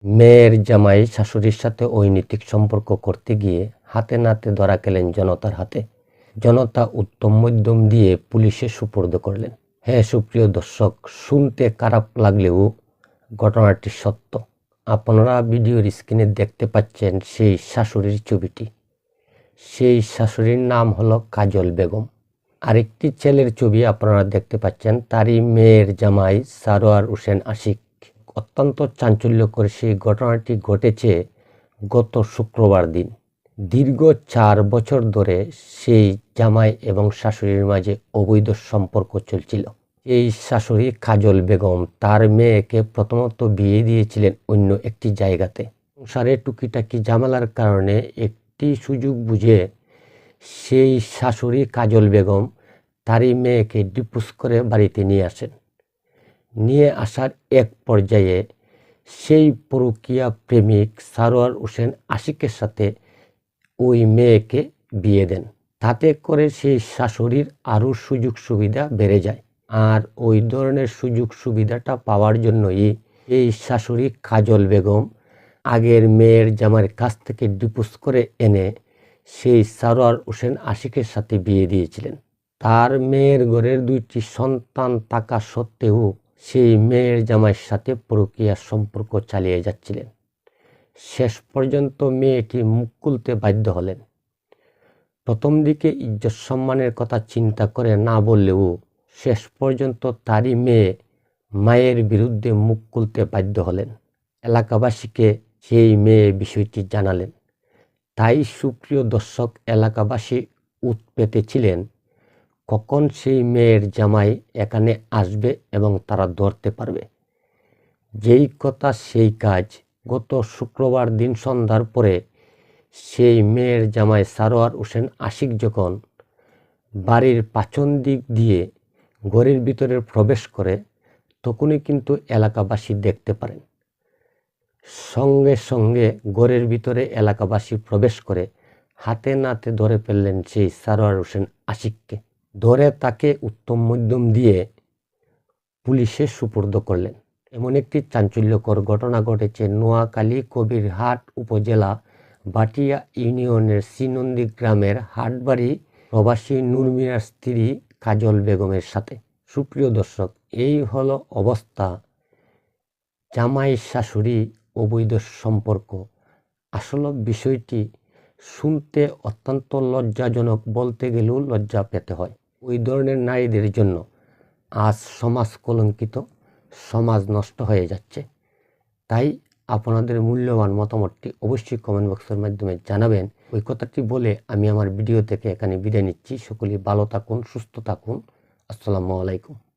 মেয়ের জামাই শাশুড়ির সাথে অনৈতিক সম্পর্ক করতে গিয়ে হাতে নাতে ধরা খেলেন জনতার হাতে। জনতা উত্তম মধ্যম দিয়ে পুলিশে সুপর্দ করলেন। হ্যাঁ সুপ্রিয় দর্শক, শুনতে খারাপ লাগলেও ঘটনাটি সত্য। আপনারা ভিডিওর স্ক্রিনে দেখতে পাচ্ছেন সেই শাশুড়ির ছবিটি। সেই শাশুড়ির নাম হলো কাজল বেগম। আরেকটি ছেলের ছবি আপনারা দেখতে পাচ্ছেন, তারই মেয়ের জামাই সারোয়ার হোসেন আশিক। অত্যন্ত চাঞ্চল্যকর সেই ঘটনাটি ঘটেছে গত শুক্রবার দিন। দীর্ঘ 4 বছর ধরে সেই জামাই এবং শাশুড়ির মাঝে অবৈধ সম্পর্ক চলছিল। এই শাশুড়ি কাজল বেগম তার মেয়েকে প্রথমত বিয়ে দিয়েছিলেন অন্য একটি জায়গাতে। সংসারে টুকিটাকি ঝামেলার কারণে একটি সুযোগ বুঝে সেই শাশুড়ি কাজল বেগম তারই মেয়েকে ডিভোর্স করে বাড়িতে নিয়ে আসেন। নিয়ে আসার এক পর্যায়ে সেই পরকীয়া প্রেমিক সারোয়ার হোসেন আশিকের সাথে ওই মেয়েকে বিয়ে দেন। তাতে করে সেই শাশুড়ির আরও সুযোগ সুবিধা বেড়ে যায়। আর ওই ধরনের সুযোগ সুবিধাটা পাওয়ার জন্যই এই শাশুড়ি কাজল বেগম আগের মেয়ের জামাইয়ের কাছ থেকে ডিভোর্স করে এনে সেই সারোয়ার হোসেন আশিকের সাথে বিয়ে দিয়েছিলেন। তার মেয়ের ঘরের 2টি সন্তান থাকা সত্ত্বেও সেই মেয়ের জামাইয়ের সাথে পরকীয়া সম্পর্ক চালিয়ে যাচ্ছিলেন। শেষ পর্যন্ত মেয়েটি মুখ খুলতে বাধ্য হলেন। প্রথম দিকে ইজ্জত সম্মানের কথা চিন্তা করে না বললেও শেষ পর্যন্ত তারই মেয়ে মায়ের বিরুদ্ধে মুখ খুলতে বাধ্য হলেন। এলাকাবাসীকে সেই মেয়ে বিষয়টি জানালেন। তাই সুপ্রিয় দর্শক, এলাকাবাসী উৎপেতে ছিলেন কখন সেই মেয়ের জামাই এখানে আসবে এবং তারা ধরতে পারবে। যেই কথা সেই কাজ। গত শুক্রবার দিন সন্ধ্যার পরে সেই মেয়ের জামাই সারোয়ার হোসেন আশিক যখন বাড়ির পাচন দিক দিয়ে ঘরের ভিতরে প্রবেশ করে, তখনই কিন্তু এলাকাবাসী দেখতে পারেন। সঙ্গে সঙ্গে ঘরের ভিতরে এলাকাবাসী প্রবেশ করে হাতে নাতে ধরে ফেললেন সেই সারোয়ার হোসেন আশিককে। ধরে তাকে উত্তম মধ্যম দিয়ে পুলিশে সুপর্দ করলেন। এমন একটি চাঞ্চল্যকর ঘটনা ঘটেছে নোয়াখালী কবিরহাট উপজেলা বাটিয়া ইউনিয়নের শ্রীনন্দী গ্রামের হাটবাড়ি প্রবাসী নূর মিয়ার স্ত্রী কাজল বেগমের সাথে। সুপ্রিয় দর্শক, এই হলো অবস্থা। জামাই শাশুড়ি অবৈধ সম্পর্ক। আসলে বিষয়টি শুনতে অত্যন্ত লজ্জাজনক, বলতে গেলেও লজ্জা পেতে হয়। ওই ধরনের নারীদের জন্য আজ সমাজ কলঙ্কিত, সমাজ নষ্ট হয়ে যাচ্ছে। তাই আপনাদের মূল্যবান মতামতটি অবশ্যই কমেন্ট বক্সের মাধ্যমে জানাবেন। ওই কথাটি বলে আমি আমার ভিডিও থেকে এখানে বিদায় নিচ্ছি। সকলেই ভালো থাকুন, সুস্থ থাকুন। আসসালামু আলাইকুম।